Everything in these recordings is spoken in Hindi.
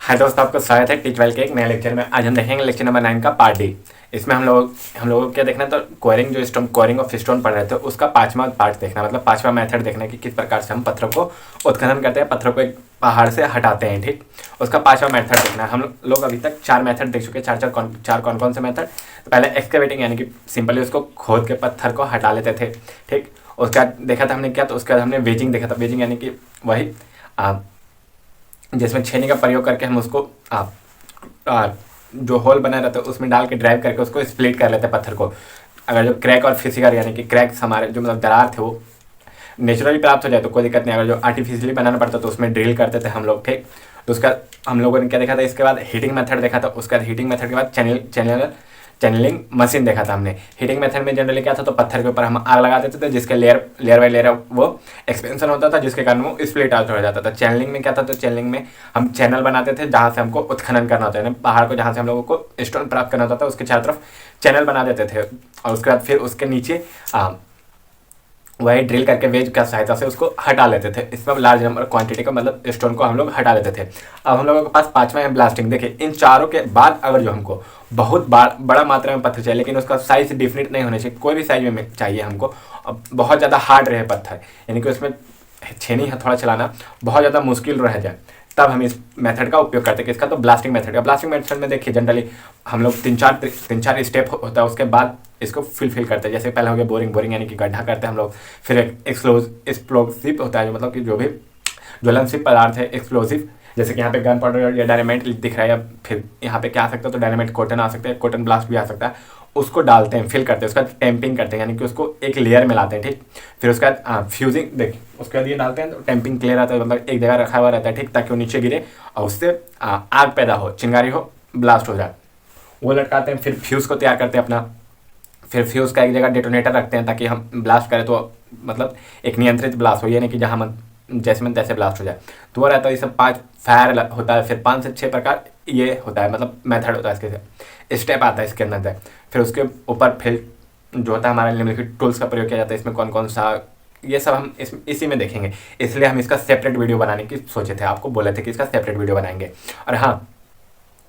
हाय दोस्तों, आपका स्वागत है टी12 के एक नए लेक्चर में। आज हम देखेंगे लेक्चर नंबर 9 का पार्ट डी। इसमें हम लोगों को क्या देखना है, तो कोयरिंग जो स्टोन कोयरिंग ऑफ स्टोन पढ़ रहे थे उसका पांचवा पार्ट देखना, मतलब पांचवा मेथड देखना है कि किस प्रकार से हम पत्थरों को उत्खनन करते हैं, पत्थरों को एक पहाड़ से हटाते हैं। ठीक, उसका पांचवा मेथड देखना है। हम लोग अभी तक 4 मेथड देख चुके हैं। चार कौन कौन से मेथड? तो पहले एक्सकेवेटिंग, यानी कि सिंपली उसको खोद के पत्थर को हटा लेते थे। ठीक, उसका देखा था हमने क्या, तो उसके बाद हमने वेजिंग देखा था। वेजिंग यानी कि वही जिसमें छेनी का प्रयोग करके हम उसको जो होल बना रहता है उसमें डाल के ड्राइव करके उसको स्प्लिट कर लेते हैं पत्थर को। अगर जो क्रैक और फिसिकर यानी कि क्रैक्स हमारे जो मतलब दरार थे वो नेचुरली प्राप्त हो जाए तो कोई दिक्कत नहीं। अगर जो आर्टिफिशियली बनाना पड़ता तो उसमें ड्रिल करते थे हम लोग। ठीक, तो उसका हम लोगों ने क्या देखा था, इसके बाद हीटिंग मेथड देखा था। उसके बाद हीटिंग मेथड के बाद चैनलिंग मशीन देखा था हमने। हीटिंग मेथड में जनरली क्या था, तो पत्थर के ऊपर हम आग लगा देते थे, जिसके लेयर बाय लेयर वो एक्सपेंशन होता था, जिसके कारण वो स्प्लिट आउट हो जाता था। चैनलिंग में क्या था, तो चैनलिंग में हम चैनल बनाते थे जहाँ से हमको उत्खनन करना होता है, पहाड़ को जहाँ से हम लोगों को स्टोन प्राप्त करना होता था उसके चारों तरफ चैनल बना देते थे। और उसके बाद फिर उसके नीचे वही ड्रिल करके वेज का सहायता से उसको हटा लेते थे। इसमें लार्ज नंबर क्वांटिटी का मतलब स्टोन को हम लोग हटा लेते थे। अब हम लोगों के पास पांचवा है ब्लास्टिंग। देखिए, इन चारों के बाद अगर जो हमको बहुत बड़ा मात्रा में पत्थर चाहिए, लेकिन उसका साइज डिफिनिट नहीं होना चाहिए, कोई भी साइज में चाहिए हमको, बहुत ज़्यादा हार्ड रहे पत्थर, यानी कि उसमें छेनी हथौड़ा चलाना बहुत ज़्यादा मुश्किल रह जाए, तब हम इस मेथड का उपयोग करते हैं। किसका? तो ब्लास्टिंग मेथड का। ब्लास्टिंग मेथड में देखिए जनरली हम लोग तीन चार स्टेप होता है, उसके बाद इसको फिल करते हैं। जैसे पहले हो गया बोरिंग यानी कि गड्ढा करते हैं हम लोग। फिर एक एक्सप्लोसिव होता है, जो मतलब कि जो भी ज्वलनशील पदार्थ है एक्सप्लोसिव, जैसे कि यहाँ पे गन पाउडर या डायनामाइट दिख रहा है, या फिर यहाँ पे क्या आ सकता है, तो डायनामाइट कॉटन आ सकता है, कॉटन ब्लास्ट भी आ सकता है। उसको डालते हैं, फिल करते हैं, उसका टेम्पिंग करते हैं, यानी कि उसको एक लेयर में लाते हैं। ठीक, फिर उसके बाद फ्यूजिंग, देखिए उसके बाद ये डालते हैं तो टेम्पिंग क्लियर आता है, मतलब एक जगह रखा हुआ रहता है। ठीक, ताकि वो नीचे गिरे और उससे आग पैदा हो, चिंगारी हो, ब्लास्ट हो जाए, वो लटकाते हैं। फिर फ्यूज़ को तैयार करते हैं अपना। फिर फ्यूज़ का एक जगह डेटोनेटर रखते हैं ताकि हम ब्लास्ट करें तो मतलब एक नियंत्रित ब्लास्ट हो, यानी कि जहाँ मन जैसे मन तैसे ब्लास्ट हो जाए। तो वो रहता है। ये सब 5 फायर होता है, फिर 5 से 6 प्रकार ये होता है, मतलब मेथड होता है, इसके स्टेप आता है इसके अंदर। फिर उसके ऊपर फिर जो होता है हमारे निम्नलिखित टूल्स का प्रयोग किया जाता है। इसमें कौन कौन सा, ये सब हम इसी में देखेंगे, इसलिए हम इसका सेपरेट वीडियो बनाने की सोचे थे, आपको बोले थे कि इसका सेपरेट वीडियो बनाएंगे। और हाँ,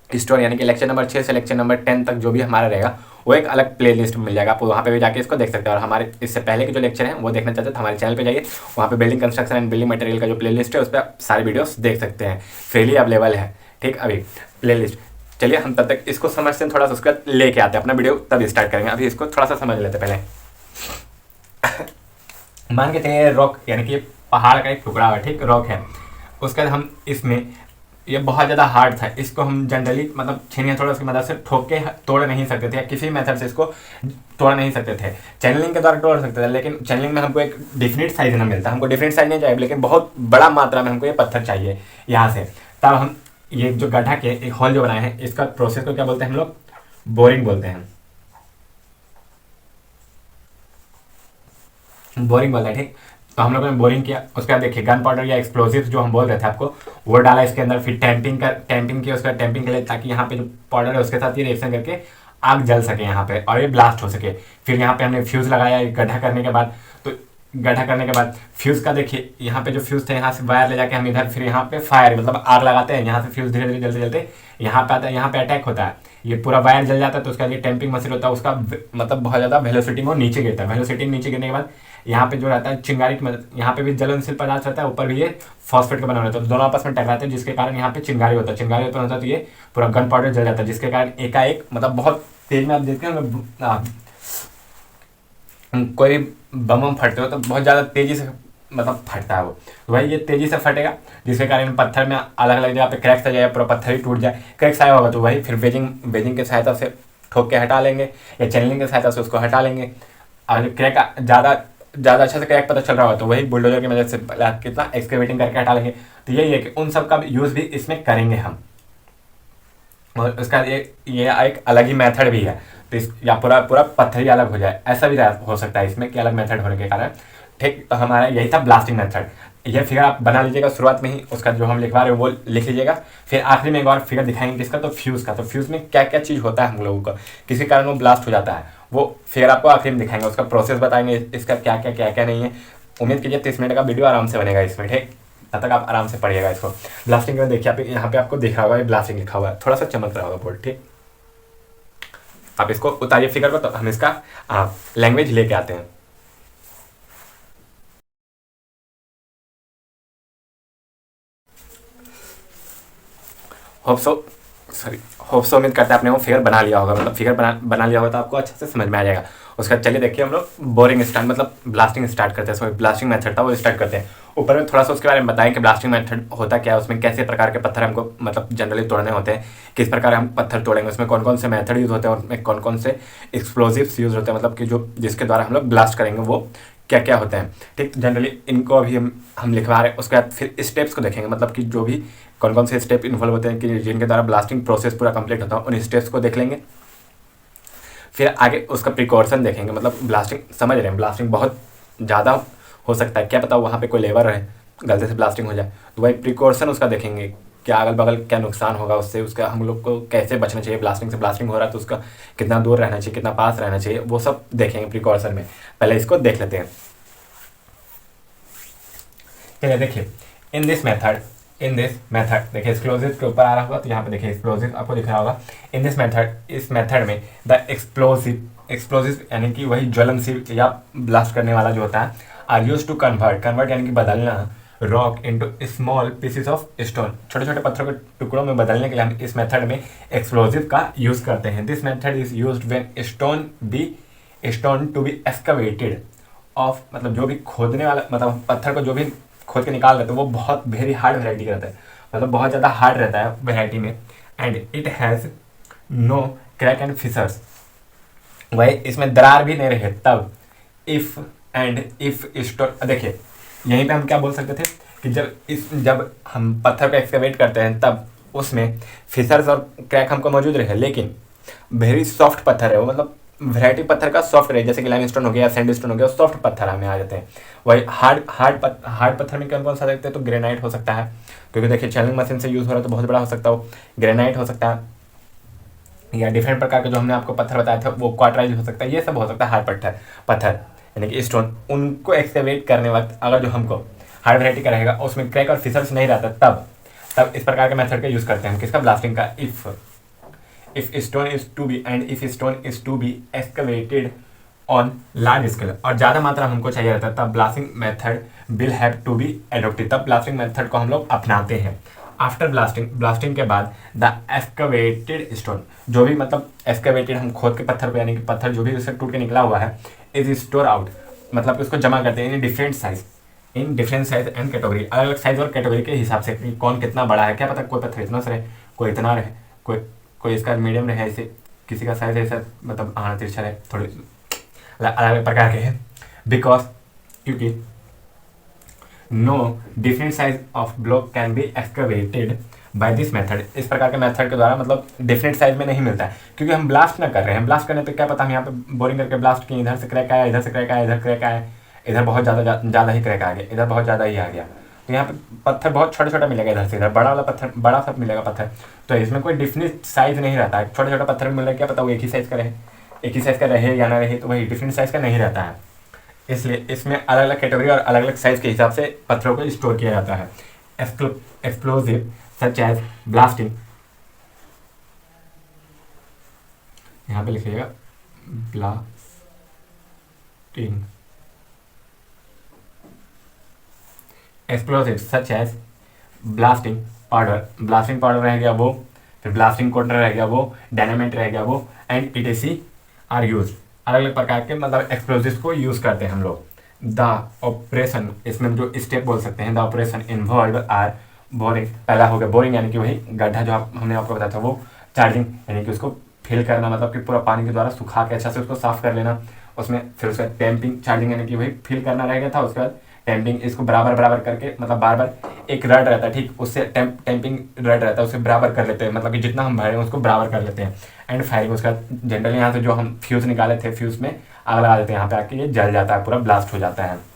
स्टोर यानी कि लेक्चर नंबर 6 से लेक्चर नंबर 10 तक जो भी हमारा रहेगा वो एक अलग प्ले लिस्ट में मिल जाएगा, आप वहाँ पे भी जाके इसको देख सकते हैं। और हमारे इससे पहले के जो लेक्चर हैं वो देखना चाहते हैं तो हमारे चैनल पे जाइए, वहाँ पे building construction and building material का जो प्ले लिस्ट है उस पर सारे वीडियोस देख सकते हैं, फ्रीली अवेलेबल है। ठीक, अभी प्ले लिस्ट। चलिए हम तब तक इसको समझते हैं थोड़ा सा, उसके बाद लेके आते हैं अपना वीडियो, तब स्टार्ट करेंगे। अभी इसको थोड़ा सा समझ लेते पहले। मान के चलिए रॉक, यानी कि पहाड़ का एक टुकड़ा है, ठीक, रॉक है। उसके बाद हम इसमें ये बहुत ज़्यादा हार्ड था, इसको हम जनरली मतलब छेनी थोड़ा उसकी मदद से ठोक के तोड़ नहीं सकते थे, या किसी मेथड से इसको तोड़ नहीं सकते थे। चैनलिंग के द्वारा तोड़ सकते थे, लेकिन चैनलिंग में हमको एक डिफिनिट साइज ना मिलता, हमको डिफिनिट साइज नहीं चाहिए, लेकिन बहुत बड़ा मात्रा में हमको ये पत्थर चाहिए यहाँ से। तब हम ये जो गड्ढा के एक होल जो बनाए हैं, इसका प्रोसेस को क्या बोलते हैं हम लोग? बोरिंग बोलते हैं, बोरिंग बोलते हैं। ठीक, तो हम लोगों ने बोरिंग किया। उसके बाद देखिए गन पाउडर या एक्सप्लोसिव जो हम बोल रहे थे आपको, वो डाला इसके अंदर। फिर टैंपिंग किया, उसका टैंपिंग के लिए, ताकि यहाँ पे जो पाउडर है उसके साथ ये रिएक्शन करके आग जल सके यहाँ पे और ये ब्लास्ट हो सके। फिर यहाँ पे हमने फ्यूज़ लगाया गड्ढा करने के बाद। तो गड्ढा करने के बाद फ्यूज़ का देखिए, यहाँ पे जो फ्यूज़ थे यहाँ से वायर ले जाके हम इधर फिर यहाँ पे फायर मतलब आग लगाते हैं। यहाँ से फ्यूज़ धीरे धीरे जलते जलते यहाँ पे आता है, यहाँ पे अटैक होता है, ये पूरा वायर जल जाता है। तो उसका ये टैंपिंग मशीन होता है, उसका मतलब बहुत ज़्यादा वेलोसिटी में नीचे गिरता है। वेलोसिटी में नीचे गिरने के बाद यहाँ पे जो रहता है चिंगारी की मदद, यहाँ पे भी जलनशील पदार्थ रहता है, ऊपर भी ये फॉस्फेट का बना रहता है, तो दोनों आपस में टकराते हैं, जिसके कारण यहाँ पे चिंगारी होता है। चिंगारी उत्पन्न होता है तो ये पूरा गन पाउडर जल जाता है, जिसके कारण एकाएक मतलब बहुत तेज में आप देखते हैं कोई बम फटते हो तो बहुत ज़्यादा तेजी से मतलब फटता है वो, तो भाई ये तेजी से फटेगा, जिसके कारण पत्थर में अलग अलग जगह पे क्रैक्स आ जाए, पूरा पत्थर ही टूट जाए। क्रैक्स आया होगा तो वही फिर बेजिंग की सहायता से ठोक के हटा लेंगे, या चैनलिंग की सहायता से उसको हटा लेंगे। अगर क्रैक ज़्यादा अच्छा से क्रैक पता चल रहा हो तो वही बुलडोजर की मदद से कितना एक्सकेवेटिंग करके हटा लेंगे। तो यही है कि उन सब का यूज़ भी इसमें करेंगे हम। और उसका ये एक अलग ही मेथड भी है, तो इस या पूरा पत्थर ही अलग हो जाए, ऐसा भी हो सकता है इसमें कि अलग मेथड होने के कारण। ठीक, तो हमारा यही था ब्लास्टिंग मेथड। ये फिगर आप बना लीजिएगा शुरुआत में ही, उसका जो हम लिखवा रहे हैं वो लिख लीजिएगा। फिर आखिरी में एक और फिगर दिखाएंगे किसका, तो फ्यूज़ का। तो फ्यूज़ में क्या क्या चीज़ होता है हम लोगों का, किसी कारण वो ब्लास्ट हो जाता है, वो फिगर आपको आखिरी में दिखाएंगे, उसका प्रोसेस बताएंगे, इसका क्या क्या नहीं है। उम्मीद कीजिए 30 मिनट का वीडियो आराम से बनेगा इसमें। ठीक, तब तक आप आराम से पढ़िएगा इसको। ब्लास्टिंग में देखिए आप यहाँ पे आपको दिख रहा होगा ब्लास्टिंग लिखा हुआ है, थोड़ा सा चमक रहा होगा बोर्ड, ठीक। आप इसको उतारिए फिगर पर, तो हम इसका लैंग्वेज लेके आते हैं। होप सो उम्मीद करते हैं आपने वो फिगर बना लिया होगा, मतलब फिगर बना लिया होगा तो आपको अच्छे से समझ में आ जाएगा। उसका चलिए देखिए हम लोग बोरिंग स्टार्ट मतलब ब्लास्टिंग स्टार्ट करते हैं। सॉरी ब्लास्टिंग मेथड था वो स्टार्ट करते हैं। ऊपर में थोड़ा सा उसके बारे में बताएं कि ब्लास्टिंग मेथड होता क्या है, उसमें कैसे प्रकार के पत्थर हमको मतलब जनरली तोड़ने होते हैं, किस प्रकार हम पत्थर तोड़ेंगे, उसमें कौन कौन से मेथड यूज़ होते हैं, उसमें कौन कौन से एक्सप्लोजिव्स यूज़ होते हैं, मतलब कि जो जिसके द्वारा हम लोग ब्लास्ट करेंगे वो क्या क्या होते हैं, ठीक। जनरली इनको अभी हम लिखवा रहे हैं। उसके बाद फिर स्टेप्स को देखेंगे, मतलब कि जो भी कौन कौन से स्टेप इन्वॉल्व होते हैं कि जिनके द्वारा ब्लास्टिंग प्रोसेस पूरा कंप्लीट होता है, उन स्टेप्स को देख लेंगे। फिर आगे उसका प्रिकॉशन देखेंगे, मतलब ब्लास्टिंग समझ रहे हैं, ब्लास्टिंग बहुत ज़्यादा हो सकता है, क्या पता वहाँ पे कोई लेबर है गलती से ब्लास्टिंग हो जाए, तो वही प्रिकॉशन उसका देखेंगे, क्या अगल बगल क्या नुकसान होगा उससे, उसका हम लोग को कैसे बचना चाहिए, ब्लास्टिंग से ब्लास्टिंग हो रहा है तो उसका कितना दूर रहना चाहिए, कितना पास रहना चाहिए, वो सब देखेंगे प्रिकॉशन में। पहले इसको देख लेते हैं। चलिए देखिए, इन दिस मेथड देखिए एक्सप्लोजिव के ऊपर आ रहा होगा, तो यहाँ पे देखिए एक्सप्लोजिव आपको दिख रहा होगा। इन दिस मेथड, इस मेथड में द एक्सप्लोजिव यानी कि वही ज्वलनशील या ब्लास्ट करने वाला जो होता है, आर यूज टू कन्वर्ट यानी कि बदलना rock into small pieces of stone, छोटे छोटे पत्थरों के टुकड़ों में बदलने के लिए हम इस मेथड में एक्सप्लोजिव का यूज करते हैं। This method is used when stone to be excavated off, मतलब जो भी खोदने वाला, मतलब पत्थर को जो भी खोद के निकाल रहे थे वो बहुत वेरी हार्ड वेराइटी का रहता है, मतलब बहुत ज़्यादा हार्ड रहता है वेराइटी में। And it has no crack and fissures, वही इसमें दरार भी नहीं रहे तब। इफ़ स्टोन, देखिए यहीं पे हम क्या बोल सकते थे कि जब हम पत्थर को एक्सकवेट करते हैं तब उसमें फिशर्स और क्रैक हमको मौजूद रहे, लेकिन वेरी सॉफ्ट पत्थर है वो, मतलब वैरायटी पत्थर का सॉफ्ट रहे, जैसे कि लाइमस्टोन हो गया, सैंडस्टोन हो गया, सॉफ्ट पत्थर हमें आ जाते हैं। वही हार्ड पत्थर में कौन कौन सा देखते हैं, तो ग्रेनाइट हो सकता है, क्योंकि देखिए चैनलिंग मशीन से यूज़ हो रहा है तो बहुत बड़ा हो सकता है वो, ग्रेनाइट हो सकता है, या डिफरेंट प्रकार के जो हमने आपको पत्थर बताया था वो क्वार्टराइज हो सकता है, ये सब हो सकता है हार्ड पत्थर यानी कि स्टोन। उनको एक्सकवेट करने वक्त अगर जो हमको हार्ड वैरायटी का रहेगा उसमें क्रैक और फिशर्स नहीं रहता, तब इस प्रकार के मेथड का यूज़ करते हैं हम, किसका, ब्लास्टिंग का। if stone is to be excavated on large scale, और ज़्यादा मात्रा हमको चाहिए रहता है, तब blasting method will have to be adopted, तब ब्लास्टिंग मेथड को हम लोग अपनाते हैं। आफ्टर ब्लास्टिंग के बाद द एक्सकवेटेड स्टोन, जो भी मतलब एक्सकवेटेड हम खोद के पत्थर को, यानी कि पत्थर जो भी उससे टूट के निकला हुआ है, इज स्टोर आउट, मतलब कि उसको जमा करते हैं in different size and category, अलग अलग साइज और कैटेगरी के हिसाब से कि कौन कितना बड़ा है, क्या पता कोई पत्थर इतना सा रहे, कोई इतना रहे, कोई इसका मीडियम रहे, ऐसे किसी का साइज ऐसा मतलब आना तिरछा रहे, थोड़े अलग अलग प्रकार के हैं। बिकॉज क्योंकि no different size of block can be excavated by this method, इस प्रकार के मेथड के द्वारा मतलब डिफरेंट साइज में नहीं मिलता है, क्योंकि हम ब्लास्ट ना कर रहे हैं। ब्लास्ट करने पे क्या पता हम यहाँ पे बोरिंग करके ब्लास्ट किए, इधर से क्रैक आया, इधर से क्रैक आया, इधर क्रैक आया, इधर बहुत ज़्यादा ही क्रैक आ गया, इधर बहुत ज़्यादा ही आ गया, तो यहाँ पे पत्थर बहुत छोटा छोटा मिलेगा, इधर से इधर बड़ा वाला पत्थर बड़ा सा मिलेगा पत्थर, तो इसमें कोई डिफरेंट साइज नहीं रहता है। छोटा छोटा पत्थर मिल रहा है, क्या पता वो एक ही साइज का रहे या ना रहे, तो वही डिफरेंट साइज का नहीं रहता है। इसलिए इसमें अलग अलग कैटेगरी और अलग अलग साइज के हिसाब से पत्थरों को स्टोर किया जाता है। एक्सप्लोजिव सच एज ब्लास्टिंग, यहाँ पे लिखिएगा blasting, explosive such as blasting powder रह गया वो, फिर ब्लास्टिंग कोटर रह गया वो, डायनामाइट रह गया वो, एंड पीटीसी आर यूज, अलग अलग प्रकार के मतलब एक्सप्लोजिव्स को यूज़ करते हैं हम लोग। द ऑपरेशन, इसमें जो स्टेप बोल सकते हैं, the operation involve are boring, पहला हो गया बोरिंग यानी कि वही गड्ढा जो हमने आपको बताया था वो, चार्जिंग यानी कि उसको फिल करना, मतलब कि पूरा पानी के द्वारा सुखा के अच्छा से उसको साफ कर लेना, उसमें फिर उसका टैंपिंग, चार्जिंग यानी कि वही फिल करना रह गया था, उसके बाद टैंपिंग, इसको बराबर करके मतलब बार एक रड रहता है, ठीक, उससे टैंपिंग रड रहता है, उसे बराबर कर लेते हैं, मतलब कि जितना हम भरे हैं उसको बराबर कर लेते हैं। एंड फायरिंग, उसका जनरली यहाँ से जो हम फ्यूज़ निकाले थे, फ्यूज़ में आग लगा देते हैं, यहाँ पे आके ये जल जाता है, पूरा ब्लास्ट हो जाता है।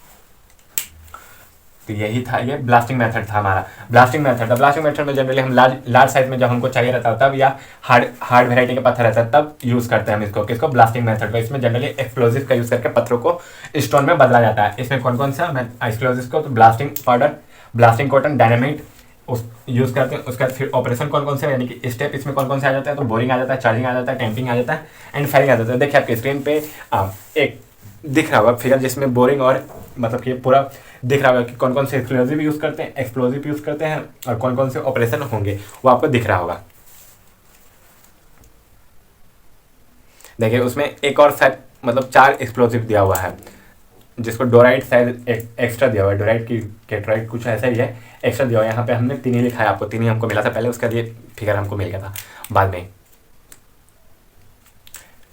तो यही था, ये ब्लास्टिंग मेथड था हमारा। ब्लास्टिंग मेथड में जनरली हम लार्ज साइज में जब हमको चाहिए रहता है तब, या हार्ड वेराइटी का पत्थर रहता है तब यूज़ करते हैं हम इसको, किसको, ब्लास्टिंग मेथड को। इसमें जनरली एक्सप्लोजिव का यूज़ करके पत्थरों को स्टोन में बदला जाता है। इसमें कौन कौन सा एक्सप्लोजिव को, तो blasting powder, blasting cotton, dynamite उस यूज़ करते हैं। उसके बाद फिर ऑपरेशन कौन कौन से, यानी कि स्टेप इसमें कौन कौन से आ जाता है, तो बोरिंग आ जाता है, चार्जिंग आ जाता है, टैंपिंग आ जाता है एंड फायरिंग आ जाता है। देखिए आपके स्क्रीन पे एक दिख रहा होगा फिगर जिसमें बोरिंग और मतलब कि पूरा दिख रहा होगा कि कौन कौन से एक्सप्लोजिव यूज़ करते हैं, एक्सप्लोजिव यूज़ करते हैं और कौन कौन से ऑपरेशन होंगे वो आपको दिख रहा होगा। देखिए उसमें एक और शायद मतलब 4 एक्सप्लोजिव दिया हुआ है, जिसको डोराइट शायद एक्स्ट्रा दिया हुआ है, डोराइट की कैटराइट कुछ ऐसा ही है, एक्स्ट्रा दिया हुआ है। यहाँ पे हमने 3 ही लिखा है, आपको 3 ही हमको मिला था पहले, उसका ये फिगर हमको मिल गया था बाद में।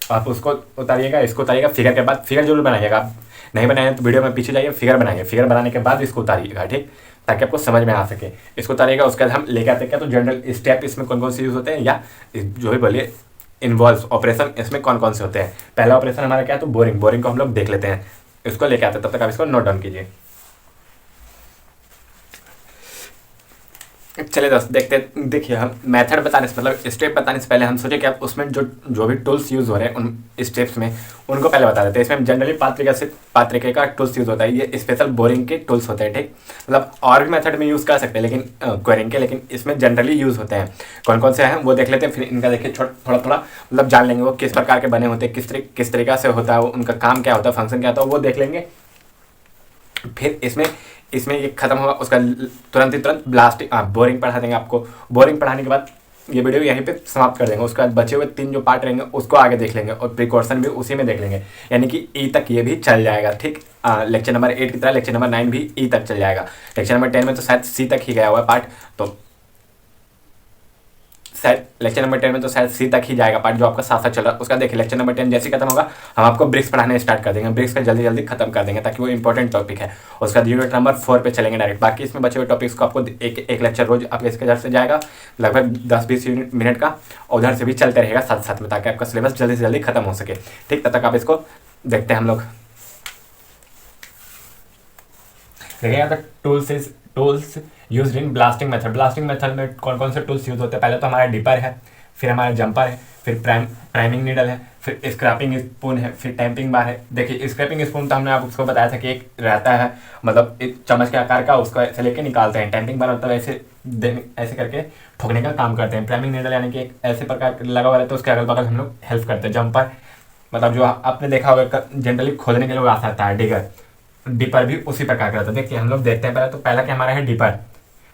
आप उसको उतारिएगा, इसको उतारिएगा, फिगर के बाद फिगर जरूर बनाइएगा। आप नहीं बनाए तो वीडियो में पीछे जाइए, फिगर बनाइए, फिगर बनाने के बाद इसको उतारिएगा, ठीक, ताकि आपको समझ में आ सके। इसको उतारिएगा, उसके बाद हम लेके आते हैं तो जनरल स्टेप इसमें कौन कौन से यूज़ होते हैं, या जो भी बोलिए इन्वॉल्व ऑपरेशन इसमें कौन कौन से होते हैं। पहला ऑपरेशन हमारा क्या है, तो बोरिंग। बोरिंग को हम लोग देख लेते हैं, इसको लेके आते हैं, तब तक आप इसको नोट डाउन कीजिए। चलिए दोस्त देखते हैं। देखिए हम मेथड बताने से मतलब स्टेप बताने से पहले हम सोचे कि आप उसमें जो भी टूल्स यूज़ हो रहे हैं उन स्टेप्स में उनको पहले बता देते हैं। इसमें जनरली पात्रिका का टूल्स यूज़ होता है, ये स्पेशल बोरिंग के टूल्स होते हैं, ठीक। मतलब और भी मेथड में यूज़ कर सकते हैं लेकिन क्वेरिंग के, लेकिन इसमें जनरली यूज़ होते हैं। कौन कौन से हैं वो देख लेते हैं, फिर इनका देखिए थोड़ा थोड़ा मतलब जान लेंगे वो किस प्रकार के बने होते हैं, किस तरीका से होता है, उनका काम क्या होता है, फंक्शन क्या होता है, वो देख लेंगे। फिर इसमें ये खत्म होगा, उसका तुरंत ब्लास्टिंग बोरिंग पढ़ा देंगे आपको। बोरिंग पढ़ाने के बाद ये वीडियो यहीं पे समाप्त कर देंगे। उसके बाद बचे हुए 3 जो पार्ट रहेंगे उसको आगे देख लेंगे और प्रिकॉशन भी उसी में देख लेंगे, यानी कि ई तक ये भी चल जाएगा, ठीक। लेक्चर नंबर 8 की तरह लेक्चर नंबर 9 भी ई तक चल जाएगा। लेक्चर नंबर 10 में तो शायद सी तक ही गया हुआ है पार्ट, तो शायद लेक्चर नंबर 10 में तो शायद सी तक ही जाएगा पार्ट जो आपका साथ साथ चल रहा है। उसका देखिए लेक्चर नंबर 10 जैसे खत्म होगा हम आपको ब्रिक्स पढ़ाने स्टार्ट कर देंगे, ब्रिक्स का जल्दी जल्दी खत्म कर देंगे ताकि वो इंपॉर्टेंट टॉपिक है। उसका यूनिट नंबर 4 पे चलेंगे डायरेक्ट। बाकी इसमें बचे हुए टॉपिक्स को आपको एक लेक्चर रोज आपके इसके इधर से जाएगा लगभग 10-20 मिनट का, और उधर से भी चलते रहेगा साथ साथ में, ताकि आपका सिलेबस जल्दी से जल्दी खत्म हो सके, ठीक। तब तक आप इसको देखते हैं हम लोग। देखिए tools use in blasting method. Blasting method में कौन कौन से टूल्स यूज होते हैं, पहले तो हमारा डिपर है, फिर हमारा जंपर है, फिर प्राइमिंग नीडल है, फिर स्क्रैपिंग स्पून है, फिर टैंपिंग बार है। देखिए स्क्रैपिंग स्पून तो हमने आपको बताया था कि एक रहता है मतलब एक चम्मच के आकार का, उसको ऐसे लेके निकालते हैं। टैंपिंग बार मतलब ऐसे करके ठोकने का काम करते हैं। प्राइमिंग नीडल यानी कि एक ऐसे प्रकार लगा हुआ रहता है, उसके अगल बगल हम लोग हेल्प करते हैं। जंपर मतलब जो आपने देखा होगा जनरली खोदने के लिए आ सकता है, डिगर। डिपर भी उसी प्रकार का रहता है। देखिए हम लोग देखते हैं पहले तो पहला क्या हमारा है डिपर।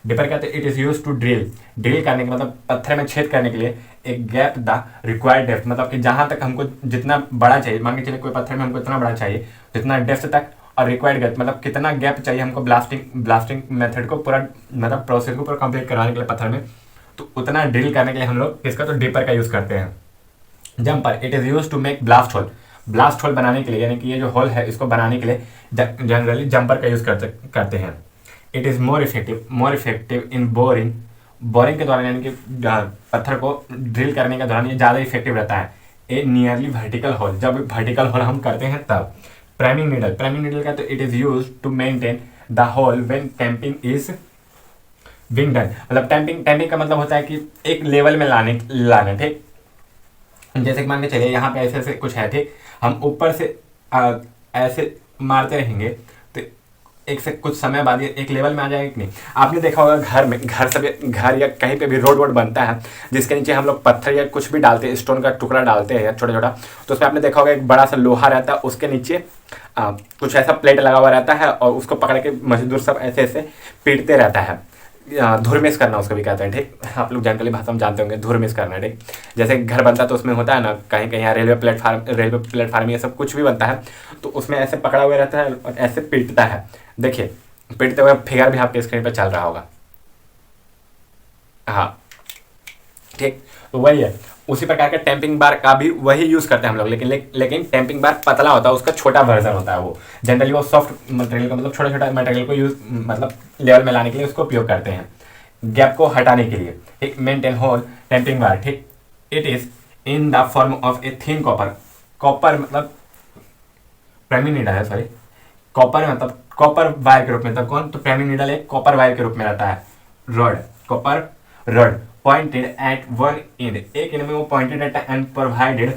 डिपर कहते हैं it is use to drill करने के मतलब पत्थर में छेद करने के लिए एक गैप द रिक्वायर्ड डेप्थ, मतलब कि जहां तक हमको जितना बड़ा चाहिए, मान के चलिए कोई पत्थर में हमको इतना बड़ा चाहिए जितना डेप्थ तक, और रिक्वायर्ड गैप मतलब कितना गैप चाहिए हमको ब्लास्टिंग मेथड को पूरा मतलब प्रोसेस को पूरा कंप्लीट करवाने के लिए पत्थर में, तो उतना ड्रिल करने के लिए हम लोग इसका तो डिपर का यूज करते हैं। Jumper it is use to make blast hole बनाने के लिए, यानी कि ये जो होल है इसको बनाने के लिए जनरली जंपर का यूज करते हैं। It is more effective in boring के दौरान, यानी कि पत्थर को ड्रिल करने के दौरान ये ज़्यादा इफेक्टिव रहता है। ए नियरली वर्टिकल होल, जब वर्टिकल होल हम करते हैं तब। प्राइमिंग नीडल का तो it is use to maintain the hole when tamping is being done. मतलब टैंपिंग का मतलब होता है कि एक लेवल में लाना, ठीक। जैसे कि मान के चलिए यहाँ पे ऐसे कुछ है, ठीक। हम ऊपर से ऐसे मारते रहेंगे तो एक से कुछ समय बाद ये एक लेवल में आ जाएगा कि नहीं। आपने देखा होगा घर या कहीं पे भी रोड बनता है जिसके नीचे हम लोग पत्थर या कुछ भी डालते हैं, स्टोन का टुकड़ा डालते हैं छोटा, तो उसमें आपने देखा होगा एक बड़ा सा लोहा रहता है, उसके नीचे कुछ ऐसा प्लेट लगा हुआ रहता है और उसको पकड़ के मजदूर सब ऐसे पीटते रहता है। धुरमिस करना उसको भी कहते हैं, ठीक। आप लोग जनरली भाषा में जानते होंगे धुरमिस करना, ठीक। जैसे घर बनता है तो उसमें होता है ना कहीं कहीं रेलवे प्लेटफार्म ये सब कुछ भी बनता है तो उसमें ऐसे पकड़ा हुआ रहता है और ऐसे पीटता है। देखिए पीटते हुए फिगर भी आपके स्क्रीन पर चल रहा होगा, हाँ, ठीक। तो वही है, उसी प्रकार का टैंपिंग बार का भी वही यूज करते हैं हम लोग, लेकिन टैंपिंग बार पतला होता है, उसका छोटा वर्जन होता है। वो जनरली वो सॉफ्ट मटेरियल का मतलब छोटा मटेरियल को यूज मतलब लेवल में लाने के लिए उसको उपयोग करते हैं, गैप को हटाने के लिए, ठीक। मेंटेन होल टैंपिंग बार, ठीक। It is in the form of a thin copper मतलब प्राइमिंग नीडल है, सॉरी कॉपर मतलब कॉपर वायर के रूप में, तब कौन तो प्राइमिंग नीडल एक कॉपर वायर के रूप में रहता है। Copper rod pointed at one end, एक एंड में वो pointed at and provided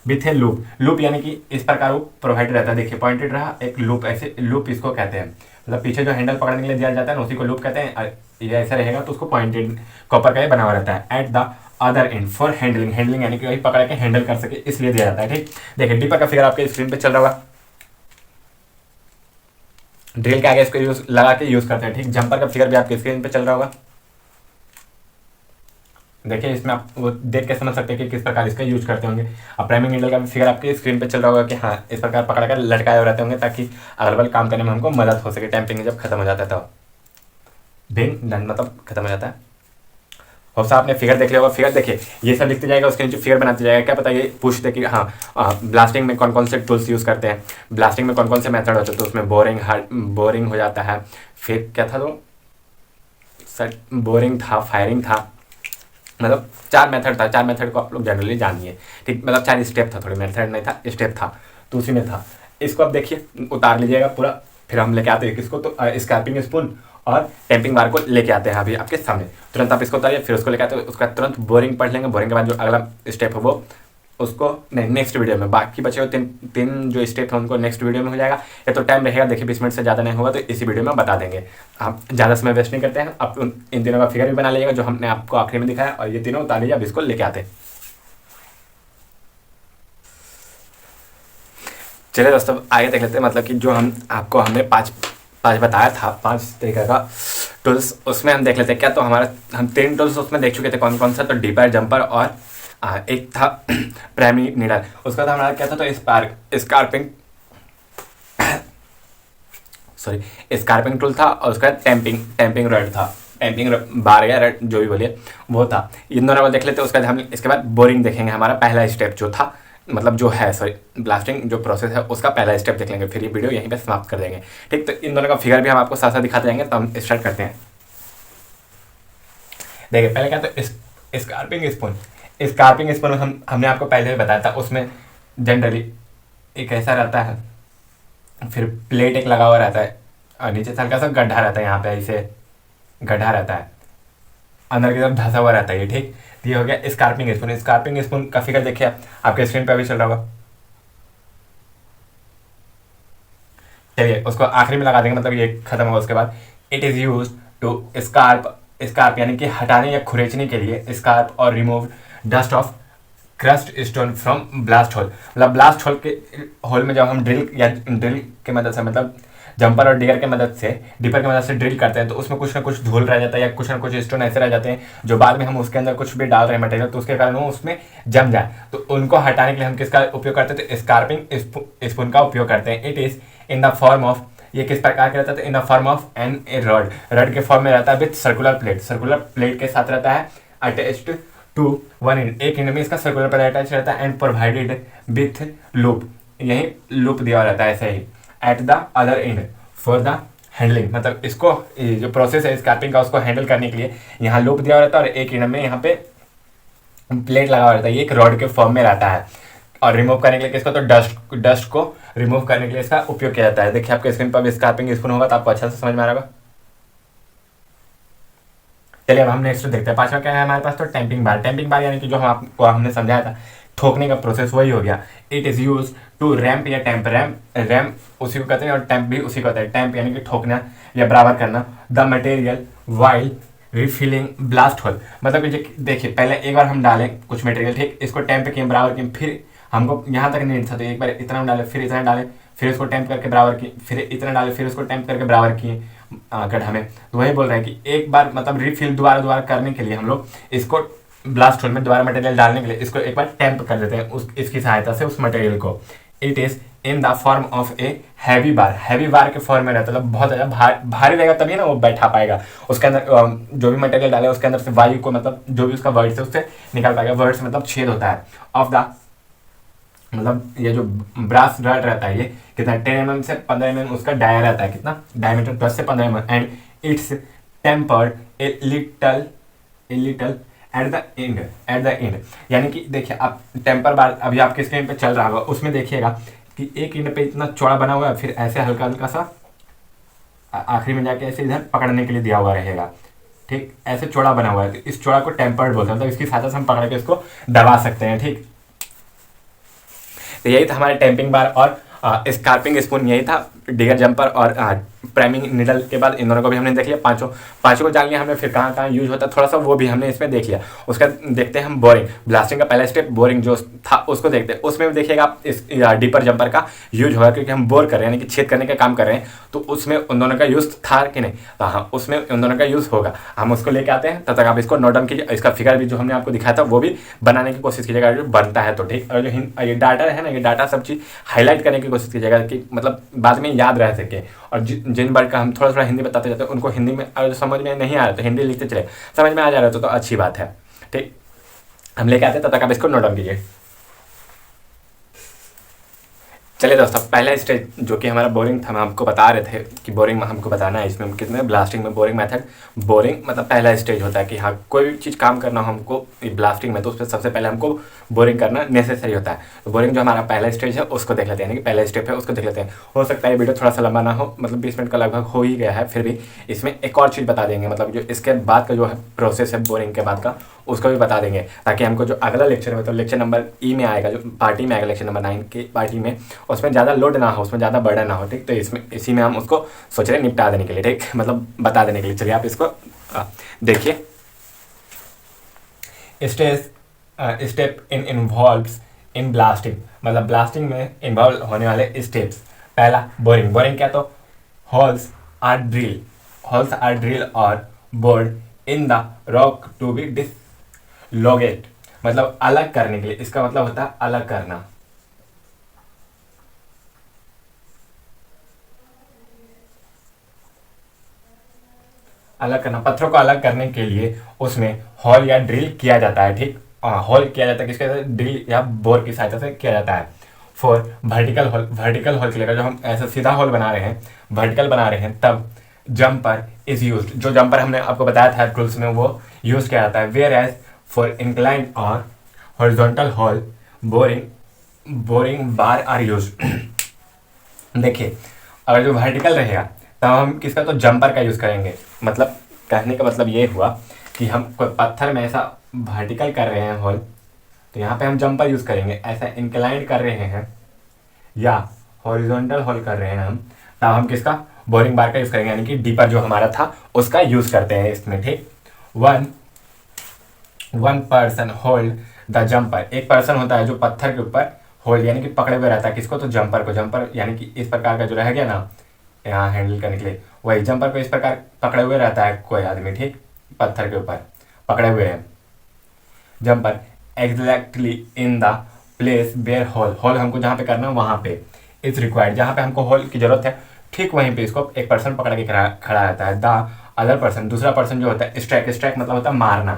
with a loop यानी कि इस प्रकार वो प्रोवाइड रहता है। देखिए पॉइंटेड रहा, एक लूप, ऐसे लूप इसको कहते हैं। मतलब पीछे जो हैंडल पकड़ने के लिए दिया जाता है ना उसी को लूप कहते हैं। ये ऐसा रहेगा तो उसको पॉइंटेड कॉपर का ही बना हुआ रहता है। Eight the other end for handling, handling यानी कि वही पकड़ के हैंडल कर सके इसलिए दिया जाता है। ठीक, देखिए डीपर का फिगर आपके स्क्रीन पे चल रहा होगा। ड्रिल के आगे इसको यूज लगा के यूज करते हैं। ठीक, जंपर का फिगर भी आपके स्क्रीन पे चल रहा होगा। देखिए इसमें आप वो देख के समझ सकते हैं कि किस प्रकार इसका यूज करते होंगे। अब प्राइमिंग नीडल का भी फिगर आपके स्क्रीन पे चल रहा होगा कि हाँ इस प्रकार पकड़ कर लटकाए हुए रहते होंगे ताकि अगल बगल काम करने में हमको मदद हो सके। टैंपिंग जब खत्म हो जाता है तब बिन डन मतलब खत्म हो जाता है। हो सा आपने फिगर देख लिया होगा। फिगर देखिए ये सब लिखते जाएगा, उसके नीचे फिगर बनाते जाएगा। क्या पता ये पूछते कि हाँ ब्लास्टिंग में कौन कौन से टूल्स यूज़ करते हैं, ब्लास्टिंग में कौन कौन से मेथड होते हैं। तो उसमें बोरिंग हो जाता है, फिर क्या था तो सर बोरिंग था, फायरिंग था, मतलब 4 मेथड था। 4 मेथड को आप लोग जनरली जानिए। ठीक, मतलब 4 स्टेप था, थोड़ी मेथड नहीं था, स्टेप था, तो उसी में था। इसको आप देखिए उतार लीजिएगा पूरा। फिर हम लेके आते हैं किसको तो स्कार्पिंग स्पून और टैंपिंग बार को लेके आते हैं अभी आपके सामने। तुरंत आप इसको उतारिए, फिर उसको लेके आते हैं। उसका तुरंत बोरिंग पढ़ लेंगे। बोरिंग के बाद जो अगला स्टेप है वो उसको नहीं नेक्स्ट वीडियो में, बाकी बचे हुए तीन जो स्टेप है उनको नेक्स्ट वीडियो में हो जाएगा। या तो टाइम रहेगा, देखिए 20 मिनट से ज़्यादा नहीं होगा तो इसी वीडियो में बता देंगे। आप ज़्यादा समय वेस्ट नहीं करते हैं। आप इन तीनों का फिगर भी बना लीजिएगा जो हमने आपको आखिरी में दिखाया, और ये तीनों उतार लीजिए। अब इसको लेके आते हैं। चलिए दोस्तों आगे देख लेते हैं। मतलब कि जो हमने पाँच बताया था, 5 तरीके का टूल्स, उसमें हम देख लेते हैं क्या। तो हम 3 टूल्स उसमें देख चुके थे। कौन कौन सा, तो डीपर, जंपर और एक था प्राइमरी नीडल। उसका था हमारा क्या था तो स्कार्पिंग टूल था, और उसका टैंपिंग रॉड था, टैंपिंग बार या रड जो भी बोलिए वो था। इन दोनों को देख लेते हैं। उसके बाद हम इसके बाद बोरिंग देखेंगे। हमारा पहला स्टेप जो था, मतलब जो है ब्लास्टिंग जो प्रोसेस है उसका पहला स्टेप देख लेंगे। फिर ये वीडियो यहीं पे समाप्त कर देंगे। ठीक, तो इन दोनों का फिगर भी हम आपको साथ साथ दिखाते जाएंगे। तो हम स्टार्ट करते हैं। देखिए पहले क्या तो स्कार्पिंग स्पून हमने आपको पहले भी बताया था। उसमें जनरली एक ऐसा रहता है, फिर प्लेट एक लगा हुआ रहता है, और नीचे से हल्का सा गड्ढा रहता है। यहाँ पे ऐसे गड्ढा रहता है, अंदर की तरफ धंसा हुआ रहता है ये। ठीक, ये हो गया स्कार्पिंग स्पून का फिगर देखिए आपके स्क्रीन पे अभी चल रहा होगा। चलिए उसको आखिरी में लगा देंगे, मतलब ये खत्म होगा। उसके बाद it is use to scrape यानी कि हटाने या खुरेचने के लिए, स्कार्प और remove dust of crust stone from blast hole. मतलब ब्लास्ट होल के होल में जब हम ड्रिल के मदद से, मतलब जंपर और डीपर की मदद से ड्रिल करते हैं, तो उसमें कुछ ना कुछ धूल रह जाता है या कुछ ना कुछ स्टोन ऐसे रह जाते हैं जो बाद में हम उसके अंदर कुछ भी डाल रहे हैं मटेरियल, तो उसके कारण वो उसमें जम जाए। तो उनको हटाने के लिए हम किसका उपयोग करते हैं, तो स्कार्पिंग स्पून का उपयोग करते हैं। It is in the form of, ये किस प्रकार का रहता है, in the form of an a rod के फॉर्म में रहता है, विथ सर्कुलर प्लेट के साथ रहता है, अटैच्ड टू वन एंड, एक एंड में इसका सर्कुलर प्लेट अटैच रहता है, एंड प्रोवाइडेड विथ लूप, यही लूप दिया रहता है ऐसे ही, at the other end for the handling. मतलब इसको जो प्रोसेस है स्कार्पिंग का उसको हैंडल करने के लिए यहाँ लूप दिया रहता है, और एक एंड में यहाँ पे प्लेट लगा हुआ रहता है। ये एक रॉड के फॉर्म में रहता है, और रिमूव करने के लिए किसको, तो डस्ट को रिमूव करने के लिए इसका उपयोग किया जाता है। देखिए आपके स्क्रीन पर स्कार्पिंग स्पून होगा तो आपको अच्छा से समझ में आ रहा होगा। चलिए अब हम नेक्स्ट देखते हैं। 5वां क्या है हमारे पास, तो टैंपिंग बार यानी कि जो आपको हमने समझाया था ठोकने का प्रोसेस वही हो गया। It is use to ramp या टैंप, रैम्प उसी को कहते हैं और टैंप भी उसी को कहते हैं। टैंप यानी कि ठोकना या बराबर करना the material while refilling blast hole. मतलब कि देखिए पहले एक बार हम डालें कुछ मटेरियल, ठीक, इसको टैंप किए बराबर किए, फिर हमको यहाँ तक नहीं था तो एक बार इतना डाले, फिर इतना डाले, फिर इसको टैंप करके बराबर किए, फिर इतना डाले, फिर उसको टैंप करके बराबर किए गड्ढा में। तो वही बोल रहे हैं कि एक बार मतलब रिफिल दोबारा करने के लिए हम लोग इसको ब्लास्ट होल में दोबारा मटेरियल डालने के लिए इसको एक बार टैंप कर देते हैं इसकी सहायता से उस मटेरियल को। It is in the form of a heavy bar के फॉर्म में रहता है, मतलब बहुत ज़्यादा भारी रहेगा तभी ना वो बैठा पाएगा। उसके अंदर जो भी मटेरियल डाले उसके अंदर से वायु को, मतलब जो भी उसका वर्ड से उससे निकल पाएगा। वर्ड से मतलब छेद होता है। ऑफ द, मतलब ये जो ब्रास रड रहता है ये कितना 10 mm से 15 mm उसका डाया रहता है, कितना डायमीटर 10 से 15 mm, and it's tempered a little at the end. यानी कि देखिए आप टेम्पर बार अभी आपके स्क्रीन पे चल रहा होगा, उसमें देखिएगा कि एक एंड पे इतना चौड़ा बना हुआ है, फिर ऐसे हल्का सा आखिरी में जाके ऐसे इधर पकड़ने के लिए दिया हुआ रहेगा। ठीक, ऐसे चौड़ा बना हुआ है, तो इस चौड़ा को टेम्पर्ड बोलते हैं, मतलब इसकी सहायता से हम पकड़ के इसको दबा सकते हैं। ठीक, तो यही था हमारे टैंपिंग बार और स्कार्पिंग स्पून, यही था डिगर जंपर और प्राइमिंग निडल के बाद इन दोनों को भी हमने देख लिया। पांचों को जान लिया हमने। फिर कहाँ कहाँ यूज होता है थोड़ा सा वो भी हमने इसमें देख लिया। उसका देखते हैं हम बोरिंग। ब्लास्टिंग का पहला स्टेप बोरिंग जो था उसको देखते हैं। उसमें भी देखिएगा आप इस डीपर जंपर का यूज होगा, क्योंकि हम बोर कर रहे हैं यानी कि छेद करने का काम कर रहे हैं, तो उसमें उन दोनों का यूज था कि नहीं, तो हाँ उसमें उन दोनों का यूज होगा। हम उसको लेके आते हैं, तब तक आप इसको नोट डाउन कीजिए। इसका फिगर भी जो हमने आपको दिखाया था वो भी बनाने की कोशिश कीजिएगा, जो बनता है तो ठीक। और जो ये डाटा है ना, ये डाटा सब चीज़ हाईलाइट करने की कोशिश कीजिएगा कि मतलब बाद में याद रह सके। और जिन वर्ड का हम थोड़ा थोड़ा हिंदी बताते जाते हैं उनको हिंदी में अगर समझ में नहीं आ रहा तो हिंदी लिखते चले, समझ में आ जा रहा है तो अच्छी बात है, ठीक। हम लेके आते हैं, तब तक आप इसको नोट डाउन कीजिए। चलिए दोस्तों, पहला स्टेज जो कि हमारा बोरिंग था, हम आपको बता रहे थे कि बोरिंग में हमको बताना है। इसमें हम कितने ब्लास्टिंग में बोरिंग मेथड, बोरिंग मतलब पहला स्टेज होता है कि हाँ कोई भी चीज़ काम करना हो हमको ब्लास्टिंग में, तो उसमें सबसे पहले हमको बोरिंग करना नेसेसरी होता है। तो बोरिंग जो हमारा पहला स्टेज है उसको देख लेते हैं, यानी कि पहला स्टेप है उसको देख लेते हैं। हो सकता है ये वीडियो थोड़ा सा लंबा ना हो, मतलब 20 मिनट का लगभग हो ही गया है, फिर भी इसमें एक और चीज़ बता देंगे, मतलब जो इसके बाद का जो है प्रोसेस है बोरिंग के बाद का, उसको भी बता देंगे, ताकि हमको जो अगला लेक्चर है तो लेक्चर नंबर ई में आएगा, जो पार्टी में आएगा लेक्चर नंबर 9 की पार्टी में, उसमें ज़्यादा लोड ना हो, उसमें ज़्यादा बर्डन ना हो, ठीक। तो इसमें इसी में हम उसको सोच रहे हैं निपटा देने के लिए, ठीक, मतलब बता देने के लिए। चलिए आप इसको देखिए। स्टेप इन्वॉल्व्स इन ब्लास्टिंग, मतलब ब्लास्टिंग में इन्वॉल्व होने वाले स्टेप्स। पहला बोरिंग। बोरिंग क्या, तो होल्स आर ड्रिल और bored in the rock to be dislocate, मतलब अलग करने के लिए। इसका मतलब होता है अलग करना। अलग करना, पत्थरों को अलग करने के लिए उसमें हॉल या ड्रिल किया जाता है, ठीक। हॉल किया जाता है किसके साथ, ड्रिल या बोर की सहायता से किया जाता है। फॉर वर्टिकल होल के लिए जो हम ऐसा सीधा होल बना रहे हैं, वर्टिकल बना रहे हैं, तब जंपर इज यूज्ड। जो जंपर हमने आपको बताया था टूल्स में वो यूज किया जाता है। वेयर एज फॉर इंक्लाइंड और horizontal hole boring bar are use. देखिए, अगर जो वर्टिकल रहेगा तब हम किसका, तो जंपर का यूज़ करेंगे। मतलब कहने का मतलब ये हुआ कि हम कोई पत्थर में ऐसा वर्टिकल कर रहे हैं होल, तो यहाँ पे हम जंपर यूज़ करेंगे। ऐसा इंक्लाइंड कर रहे हैं या हॉरिजॉन्टल होल कर रहे हैं हम, तब हम किसका, बोरिंग बार का यूज़ करेंगे, यानी कि डीपर जो हमारा था उसका यूज़ करते हैं इसमें, ठीक। One person hold the jumper. एक पर्सन होता है जो पत्थर के ऊपर होल्ड यानी कि पकड़े हुए रहता है किसको, तो जंपर को। जंपर यानी कि इस प्रकार का जो रह गया ना यहाँ हैंडल करने के लिए, वही जंपर को इस प्रकार पकड़े हुए रहता है कोई आदमी, ठीक, पत्थर के ऊपर पकड़े हुए हैं। Jumper exactly in the place where hole हमको जहाँ पे करना है वहाँ पे इट्स रिक्वायर्ड, जहाँ पे हमको होल की जरूरत है, ठीक वहीं पे इसको एक पर्सन पकड़ के खड़ा रहता है। द अदर पर्सन, दूसरा पर्सन जो होता है स्ट्राइक मतलब होता है मारना,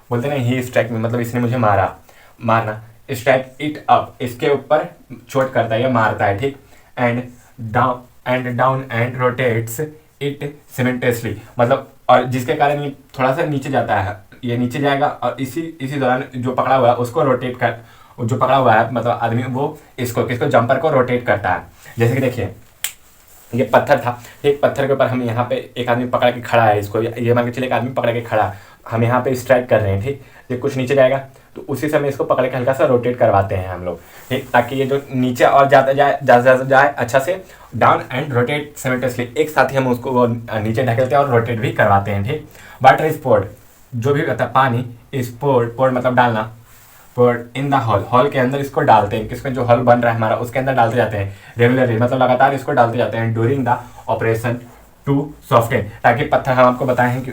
बोलते ना ही स्ट्राइक में, मतलब इसने मुझे मारना। स्ट्राइक इट अप, इसके ऊपर चोट करता है या मारता है, ठीक। And down and rotates it simultaneously, मतलब और जिसके कारण ये थोड़ा सा नीचे जाता है, ये नीचे जाएगा और इसी दौरान जो पकड़ा हुआ है उसको रोटेट कर, जो पकड़ा हुआ है मतलब आदमी वो किसको जंपर को रोटेट करता है। जैसे कि देखिए ये पत्थर था, एक पत्थर के ऊपर हम यहाँ पे एक आदमी पकड़ के खड़ा है, इसको ये मान के चलिए एक आदमी पकड़ के खड़ा, हम यहाँ पे स्ट्राइक कर रहे हैं, ठीक। ये कुछ नीचे जाएगा तो उसी समय इसको पकड़ के हल्का सा रोटेट करवाते हैं हम लोग, ठीक, ताकि ये जो नीचे और ज़्यादा जाए अच्छा से। डाउन एंड रोटेट सिमेंटेसली, एक साथ ही हम उसको वो नीचे ढकेलते हैं और रोटेट भी करवाते हैं, ठीक। वाटर स्पोर्ट, जो भी रहता है पानी, स्पोर्ट मतलब डालना, इन द हॉल के अंदर इसको डालते हैं, किसमें जो हॉल बन रहा है हमारा उसके अंदर डालते जाते हैं रेगुलरली, मतलब लगातार इसको डालते जाते हैं during the operation to soften, ताकि पत्थर हम आपको बताए हैं कि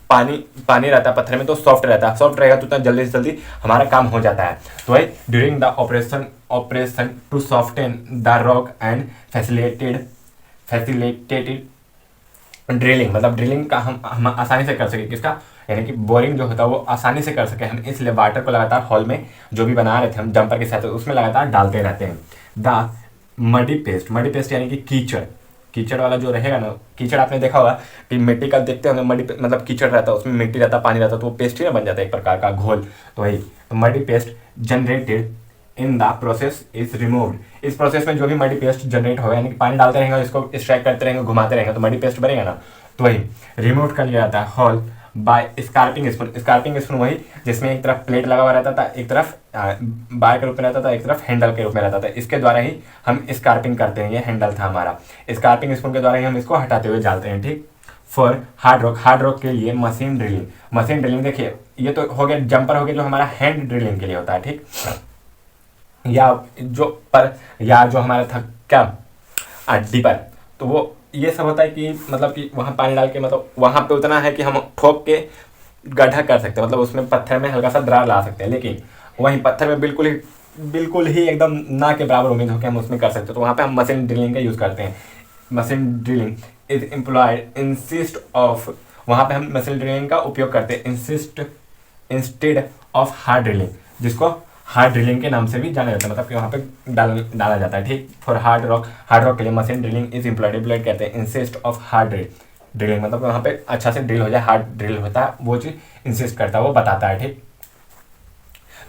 पानी रहता है पत्थर में तो सॉफ्ट रहता है, सॉफ्ट रहेगा तो उतना जल्दी से जल्दी हमारा काम हो जाता है। तो वही during the operation to soften the rock and facilitated drilling, मतलब ड्रिलिंग का हम आसानी से कर सके, किसका, यानी कि बोरिंग जो होता है वो आसानी से कर सके हम, इसलिए वाटर को लगातार हॉल में जो भी बना रहे थे हम जंपर के साथ उसमें लगातार डालते रहते हैं। द मडी पेस्ट यानी कि कीचड़ वाला जो रहेगा ना, कीचड़ आपने देखा होगा कि मिट्टी का देखते होंगे, मडी मतलब कीचड़ रहता है उसमें मिट्टी रहता है, पानी रहता है, तो वो पेस्ट ही ना बन जाता है एक प्रकार का घोल, तो वही muddy paste generated in the process is removed. इस प्रोसेस में जो भी मडी पेस्ट जनरेट होगा यानी कि पानी डालते रहेंगे इसको स्ट्राइक करते रहेंगे घुमाते रहेंगे तो मडी पेस्ट बनेगा ना, तो वही रिमूव कर लिया जाता है। Hole by scraping spoon. Scraping spoon वही जिसमें एक तरफ प्लेट लगा हुआ रहता था, एक तरफ बार के रूप में रहता था, एक तरफ हैंडल के रूप में रहता था। इसके द्वारा ही हम स्कार्पिंग करते हैं। ये हैंडल था हमारा, स्कार्पिंग स्पून के द्वारा ही हम इसको हटाते हुए डालते हैं। ठीक। For hard rock, hard rock के लिए मशीन ड्रिलिंग। मशीन ड्रिलिंग देखिए ये तो हो गया, जंपर हो गया जो हमारा हैंड ड्रिलिंग के लिए होता है। ठीक। या जो हमारा था क्या डीपर, तो वो ये सब होता है कि मतलब कि वहाँ पानी डाल के मतलब वहाँ पे उतना है कि हम ठोक के गड्ढा कर सकते हैं, मतलब उसमें पत्थर में हल्का सा दरार ला सकते हैं। लेकिन वहीं पत्थर में बिल्कुल ही एकदम ना के बराबर उम्मीद हो कि हम उसमें कर सकते हैं, तो वहाँ पे हम मशीन ड्रिलिंग का यूज़ करते हैं। Machine drilling is employed insist of, वहाँ पे हम मशीन ड्रिलिंग का उपयोग करते हैं इंस्टेड ऑफ हार्ड ड्रिलिंग, जिसको हार्ड ड्रिलिंग के नाम से भी जाना जाता है, मतलब कि वहाँ पे डाला जाता है। ठीक। फॉर हार्ड रॉक के लिए मशीन ड्रिलिंग इज एम्प्लॉयड कहते हैं इंसिस्ट ऑफ हार्ड ड्रिलिंग, मतलब वहाँ पे अच्छा से ड्रिल हो जाए, हार्ड ड्रिल होता है वो चीज़ इंसिस्ट करता है, वो बताता है। ठीक।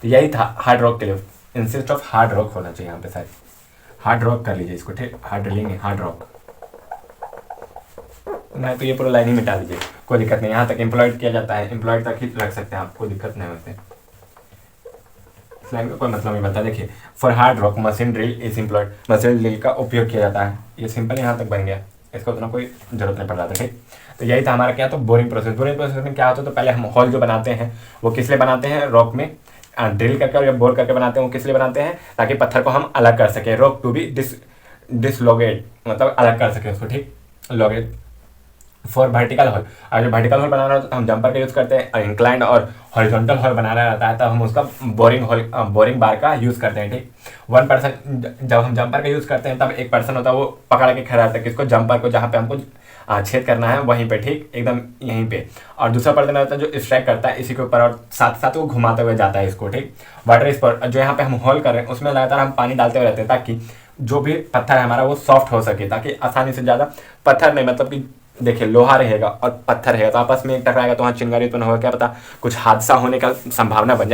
तो यही था हार्ड रॉक के लिए, इंसिस्ट ऑफ हार्ड रॉक होना चाहिए यहाँ पे शायद, हार्ड रॉक कर लीजिए इसको। ठीक। हार्ड ड्रिलिंग है हार्ड रॉक, नहीं तो ये पूरा लाइन ही मिटा दीजिए, कोई दिक्कत नहीं। यहाँ तक एम्प्लॉयड किया जाता है, एम्प्लॉयड तक ही रख सकते हैं आप, कोई दिक्कत नहीं होती। इस लाइन का कोई मतलब नहीं बनता। देखिए for hard rock machine drill is employed, machine drill का उपयोग किया जाता है। ये सिंपल यहाँ तक बन गया, इसका उतना कोई जरूरत नहीं पड़ रहा था। ठीक। तो यही था हमारा क्या, तो बोरिंग प्रोसेस। बोरिंग प्रोसेस में क्या होता है, तो पहले हम होल जो बनाते हैं वो किस लिए बनाते हैं, रॉक में ड्रिल करके और बोर करके बनाते हैं। वो किस लिए बनाते हैं, ताकि पत्थर को हम अलग कर सकें, रॉक टू बी डिसलोकेट, मतलब अलग कर सकें उसको। ठीक। लोकेट फॉर वर्टिकल होल, और जो वर्टिकल होल बनाना होता है तो हम जंपर का यूज़ करते हैं। इंक्लाइंड और हॉरिजॉन्टल होल बनाना रहता है तब हम उसका बोरिंग बार का यूज़ करते हैं। ठीक। 1 पर्सन, जब हम जंपर का यूज़ करते हैं तब एक पर्सन होता है वो पकड़ के खड़ा रहता है किसको, जंपर को, जहाँ पे हमको छेद करना है वहीं पे। ठीक। एकदम यहीं पे। और दूसरा पर्सन होता है जो स्ट्राइक करता है इसी के ऊपर और साथ साथ वो घुमाते हुए जाता है इसको। ठीक। वाटर स्पॉट, जो यहाँ पे हम होल कर रहे हैं उसमें लगातार हम पानी डालते हुए रहते हैं ताकि जो भी पत्थर है हमारा वो सॉफ्ट हो सके, ताकि आसानी से ज़्यादा पत्थर नहीं, मतलब कि देखिए लोहा रहेगा और पत्थर रहेगा तो आपस में टकराएगा तो वहाँ चिंगारी उत्पन्न होगा, क्या पता कुछ हादसा होने का संभावना बन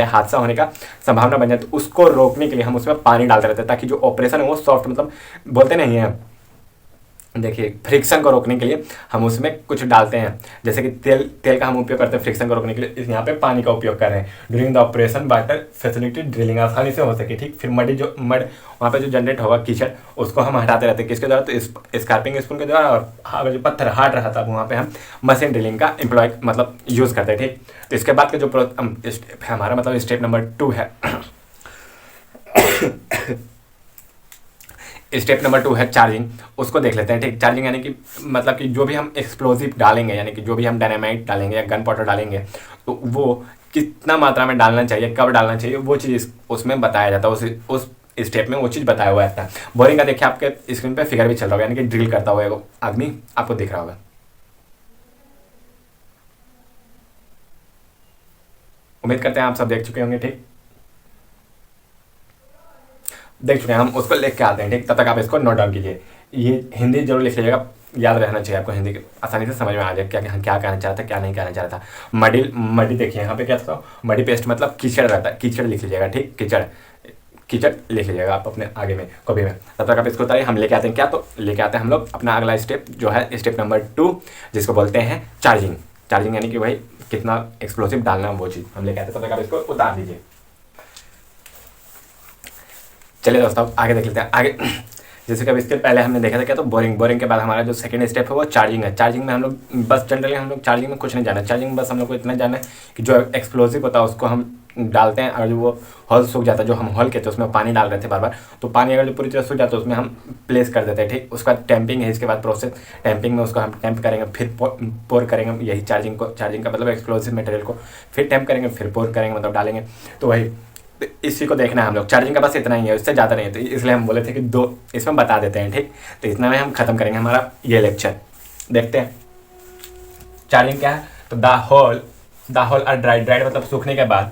जाए, तो उसको रोकने के लिए हम उसमें पानी डालते रहते हैं ताकि जो ऑपरेशन है वो सॉफ्ट, मतलब बोलते नहीं है, देखिए फ्रिक्शन को रोकने के लिए हम उसमें कुछ डालते हैं, जैसे कि तेल का हम उपयोग करते हैं फ्रिक्शन को रोकने के लिए, यहाँ पे पानी का उपयोग कर रहे हैं। During the operation water facility drilling आसानी से हो सके। ठीक। फिर मड वहाँ पे जो जनरेट होगा कीचड़ उसको हम हटाते रहते हैं किसके द्वारा, तो स्कार्पिंग स्पून के द्वारा। और अगर जो पत्थर हार्ड रहा था वहाँ पे हम मशीन ड्रिलिंग का एम्प्लॉय मतलब यूज़ करते हैं। ठीक। तो इसके बाद का जो हमारा मतलब स्टेप नंबर 2 है स्टेप नंबर 2 है चार्जिंग, उसको देख लेते हैं। ठीक। चार्जिंग यानी कि मतलब कि जो भी हम एक्सप्लोजिव डालेंगे, यानी कि जो भी हम डायनामाइट डालेंगे या गन पाउडर डालेंगे तो वो कितना मात्रा में डालना चाहिए, कब डालना चाहिए, वो चीज़ उसमें बताया जाता है, उस स्टेप में वो चीज़ बताया हुआ रहता है। बोरिंग का देखिए आपके स्क्रीन पे फिगर भी चल रहा होगा, यानी कि ड्रिल करता हुआ एगो आदमी आपको दिख रहा होगा। उम्मीद करते हैं आप सब देख चुके होंगे। ठीक। देख चुके हैं, हम उसको लिख के आते हैं। ठीक। तब तक आप इसको नोट डाउन कीजिए, ये हिंदी जरूर लिख लीजिएगा, याद रहना चाहिए आपको, हिंदी आसानी से समझ में आ जाए क्या कहना चाह रहा था, क्या नहीं कहना चाह रहा था। मडी देखिए यहाँ पे क्या था, मडी पेस्ट मतलब कीचड़ रहता है, कीचड़ लिख लीजिएगा। ठीक। कीचड़ लिख लीजिएगा आप अपने आगे में कॉपी में। तब तक आप इसको उतारिए, हम लेके आते हैं क्या, तो लेके आते हैं हम लोग अपना अगला स्टेप जो है स्टेप नंबर 2, जिसको बोलते हैं चार्जिंग यानी कि भाई कितना एक्सप्लोसिव डालना वो चीज़ हम लेके आते हैं। तब तक आप इसको उतार दीजिए। चलिए दोस्तों आगे देख लेते हैं। आगे जैसे कि अब इसके पहले हमने देखा था क्या, तो बोरिंग के बाद हमारा जो सेकंड स्टेप है वो चार्जिंग है। चार्जिंग में हम लोग बस जनरली हम लोग चार्जिंग में कुछ नहीं जाना, चार्जिंग में बस हम लोग को इतना जाना है कि जो एक्सप्लोसिव होता है उसको हम डालते हैं और जो वो हॉल सूख जाता है, जो हम हॉल कहते हैं उसमें पानी डाल रहे थे बार बार, तो पानी अगर जो पूरी तरह सूख जाता है उसमें हम प्लेस कर देते हैं। ठीक। उसका टैंपिंग है, इसके बाद प्रोसेस टैंपिंग में उसको हम टैंप करेंगे, फिर पोर करेंगे, यही चार्जिंग का मतलब एक्सप्लोसिव मटेरियल को फिर टैंप करेंगे, फिर पोर करेंगे, मतलब डालेंगे। तो वही इसी को देखना है हम लोग, चार्जिंग का बस इतना ही है, इससे ज़्यादा नहीं है, तो इसलिए हम बोले थे कि 2 इसमें बता देते हैं। ठीक। तो इतना में हम खत्म करेंगे हमारा ये लेक्चर। देखते हैं चार्जिंग क्या है, तो द होल आर ड्राइड मतलब सूखने के बाद,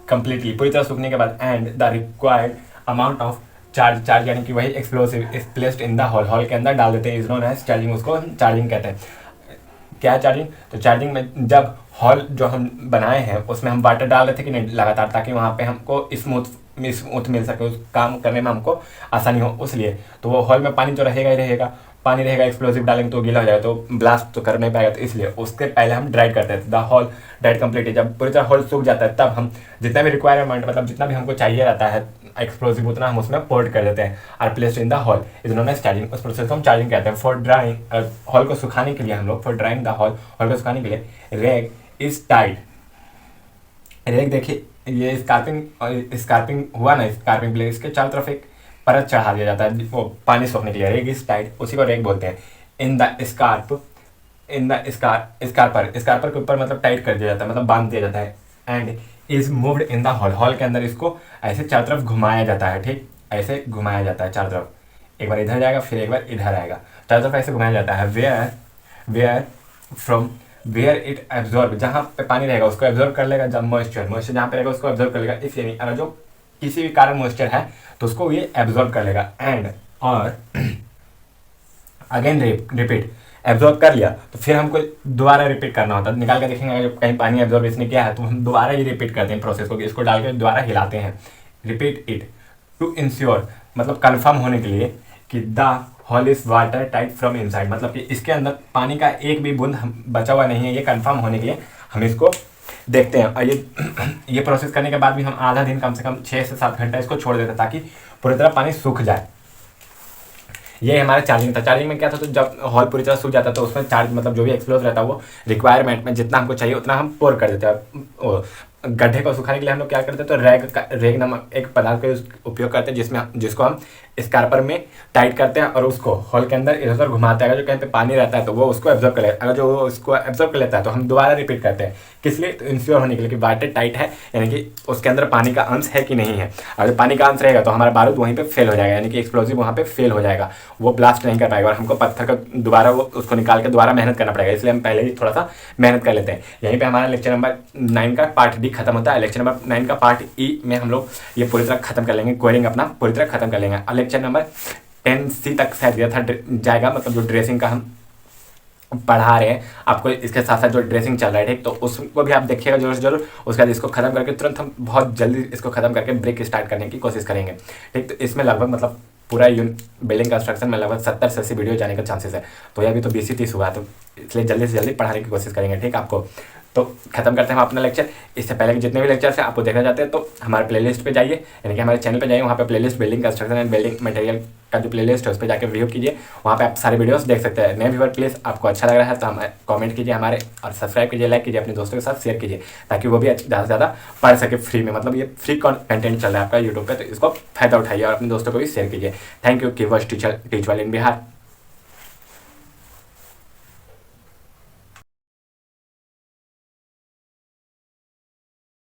कंप्लीटली पूरी तरह सूखने के बाद, and the required amount of charge यानी कि वही explosive is placed in the hole के अंदर डाल देते हैं, इज नोन एज चार्जिंग, उसको चार्जिंग कहते हैं। क्या है चार्जिंग, तो चार्जिंग में जब हॉल जो हम बनाए हैं उसमें हम वाटर डाल रहे थे कि नहीं लगातार, ताकि वहाँ पे हमको स्मूथ मिल सके, उस काम करने में हमको आसानी हो, उसलिए तो वो हॉल में पानी तो रहेगा ही रहेगा, पानी रहेगा, एक्सप्लोसिव डालेंगे तो गीला हो जाएगा, तो ब्लास्ट तो कर नहीं पाएगा। तो इसलिए उसके पहले हम ड्राइड करते हैं। द होल ड्राइड कंप्लीट, जब पूरी तरह होल सूख जाता है तब हम जितना भी रिक्वायरमेंट, मतलब जितना भी हमको चाहिए रहता है एक्सप्लोसिव, उतना हम उसमें पोर्ट कर देते हैं और placed in the hole is known as charging. उस प्रोसेस को हम चार्जिंग कहते हैं। फॉर ड्राइंग, हॉल को सुखाने के लिए हम लोग, for drawing the hall, hall को सुखाने के लिए रेग इज टाइड। रेग देखिए, ये स्कार्पिंग हुआ ना, स्कार्पिंग प्लेट, इसके चारों तरफ एक परत चढ़ा दिया जाता है वो पानी सोखने के लिए। रेग इज टाइड, उसी को रेग बोलते हैं। इन द स्कारपर के ऊपर मतलब टाइट कर दिया जाता है, मतलब बांध दिया जाता है। And is moved in the hall, hall के अंदर इसको ऐसे चारों तरफ घुमाया जाता है। ठीक, ऐसे घुमाया जाता है चारों तरफ, एक बार इधर जाएगा फिर एक बार इधर आएगा, चारों तरफ ऐसे घुमाया जाता है। वेयर इट एब्जॉर्ब, जहाँ पे पानी रहेगा उसको एब्जॉर्ब कर लेगा। जब मॉइस्चर जहाँ पे रहेगा उसको एब्जॉर्ब कर लेगा। इफ यानी अगर जो किसी भी कारण मॉइस्चर है तो उसको ये एब्जॉर्ब कर लेगा। एंड और अगेन रिपीट, एब्जॉर्ब कर लिया तो फिर हमको दोबारा रिपीट करना होता है। निकाल के देखेंगे जब कहीं पानी एब्जॉर्ब इसने किया है तो हम दोबारा ये रिपीट करते हैं प्रोसेस को, इसको डाल के दोबारा हिलाते हैं। रिपीट इट टू इंश्योर, मतलब कंफर्म होने के लिए कि the hall is water tight from inside, मतलब कि इसके अंदर पानी का एक भी बूंद बचा हुआ नहीं है। ये कंफर्म होने के लिए हम इसको देखते हैं। और ये प्रोसेस करने के बाद भी हम आधा दिन, कम से कम 6 से 7 घंटा इसको छोड़ देते हैं ताकि पूरी तरह पानी सूख जाए। ये हमारा चार्जिंग था। चार्जिंग में क्या था, तो जब हॉल पूरी तरह सूख जाता है तो उसमें चार्ज, मतलब जो भी एक्सप्लोज रहता है वो रिक्वायरमेंट में जितना हमको चाहिए उतना हम पोर कर देते हैं। गड्ढे को सुखाने के लिए हम लोग क्या करते हैं, तो रेग नामक एक पदार्थ का उपयोग करते हैं जिसको हम स्कारपर में टाइट करते हैं और उसको हॉल के अंदर इधर उधर घुमाते हैं। अगर जो कहीं पे पानी रहता है तो वो उसको एब्जॉर्ब कर लेता है। अगर जो उसको एब्जॉर्ब कर लेता है तो हम दोबारा रिपीट करते हैं। किस लिए, तो इंश्योर होने के लिए कि वाटर टाइट है, यानी कि उसके अंदर पानी का अंश है कि नहीं है। अगर पानी का अंश रहेगा तो हमारा बारूद वहीं पे फेल हो जाएगा, यानी कि एक्सप्लोजिव वहाँ पे फेल हो जाएगा, वो ब्लास्ट नहीं कर पाएगा और हमको पत्थर का दोबारा वो उसको निकाल के दोबारा मेहनत करना पड़ेगा। इसलिए हम पहले ही थोड़ा सा मेहनत कर लेते हैं। यहीं पे हमारा लेक्चर नंबर 9 का पार्ट डी खत्म होता है। लेक्चर नंबर 9 का पार्ट ई में हम लोग ये पूरी तरह खत्म कर लेंगे, कोयरिंग अपना पूरी तरह खत्म कर लेंगे। और लेक्चर नंबर 10C तक शायद दिया था जाएगा, मतलब जो ड्रेसिंग का हम पढ़ा रहे हैं आपको, इसके साथ साथ जो ड्रेसिंग चल रहा है, ठीक, तो उसको भी आप देखिएगा जरूर। उसके बाद इसको खत्म करके तुरंत हम बहुत जल्दी इसको खत्म करके ब्रेक स्टार्ट करने की कोशिश करेंगे। ठीक, तो इसमें लगभग मतलब पूरा बिल्डिंग कंस्ट्रक्शन में लगभग 70 से 80 वीडियो जाने का चांसेस है। तो ये अभी तो 20-30 हुआ, तो इसलिए जल्दी से जल्दी पढ़ाने की कोशिश करेंगे। ठीक, आपको तो खत्म करते हैं हम अपना लेक्चर। इससे पहले के जितने भी लेक्चर्स हैं आपको देखना चाहते हैं तो हमारे प्लेलिस्ट पे जाइए, यानी कि हमारे चैनल पे जाइए, वहाँ पे playlist building construction and building material का जो प्लेलिस्ट है उस पर जाकर व्यू कीजिए। वहाँ पे आप सारे वीडियोस देख सकते हैं। नए व्यूअर प्लीज़ आपको अच्छा लग रहा है तो हम कमेंट कीजिए हमारे, और सब्सक्राइब कीजिए, लाइक कीजिए, अपने दोस्तों के साथ शेयर कीजिए ताकि वो भी ज़्यादा से ज़्यादा पढ़ सके फ्री में। मतलब ये फ्री कंटेंट चल रहा है आपका यूट्यूब पर, तो इसको फायदा उठाइए और अपने दोस्तों को भी शेयर कीजिए। Thank you. Keywords teacher teach well in Bihar.